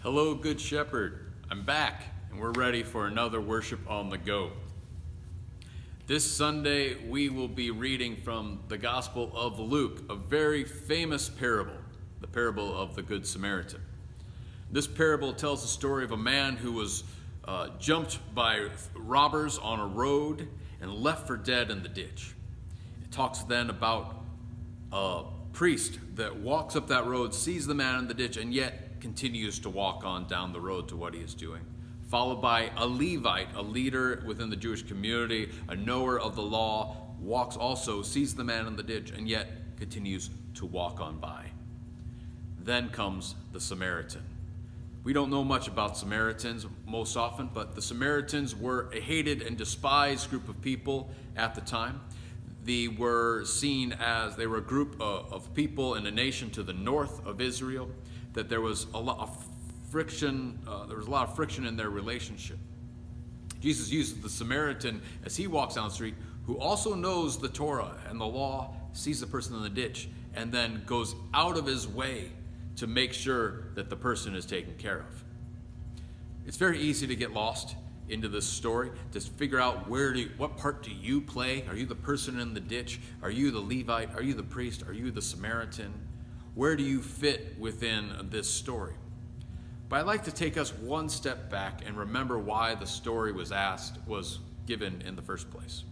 Hello, Good Shepherd. I'm back, and we're ready for another Worship on the Go. This Sunday, we will be reading from the Gospel of Luke, a very famous parable, the parable of the Good Samaritan. This parable tells the story of a man who was jumped by robbers on a road and left for dead in the ditch. It talks then about a priest that walks up that road, sees the man in the ditch, and yet continues to walk on down the road to what he is doing. Followed by a Levite, a leader within the Jewish community, a knower of the law, walks also, sees the man in the ditch, and yet continues to walk on by. Then comes the Samaritan. We don't know much about Samaritans most often, but the Samaritans were a hated and despised group of people at the time. They were seen as, they were a group of people in a nation to the north of Israel, that there was a lot of friction, in their relationship. Jesus uses the Samaritan as he walks down the street, who also knows the Torah and the law, sees the person in the ditch, and then goes out of his way to make sure that the person is taken care of. It's very easy to get lost into this story, to figure out what part do you play? Are you the person in the ditch? Are you the Levite? Are you the priest? Are you the Samaritan? Where do you fit within this story? But I'd like to take us one step back and remember why the story was given in the first place.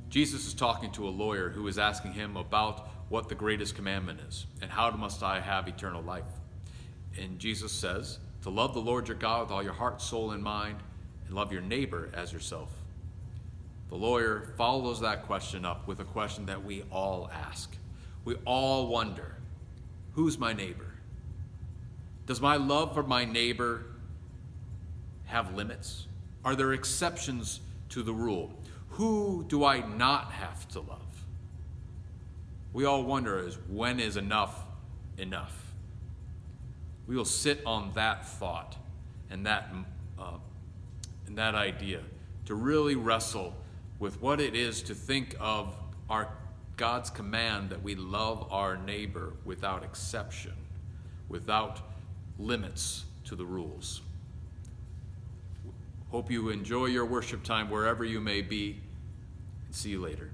Jesus is talking to a lawyer who is asking him about what the greatest commandment is and how must I have eternal life. And Jesus says, to love the Lord your God with all your heart, soul, and mind, and love your neighbor as yourself. The lawyer follows that question up with a question that we all ask. We all wonder, who's my neighbor? Does my love for my neighbor have limits? Are there exceptions to the rule? Who do I not have to love? We all wonder, when is enough enough? We will sit on that thought and that idea to really wrestle with what it is to think of God's command that we love our neighbor without exception, without limits to the rules. Hope you enjoy your worship time wherever you may be, and see you later.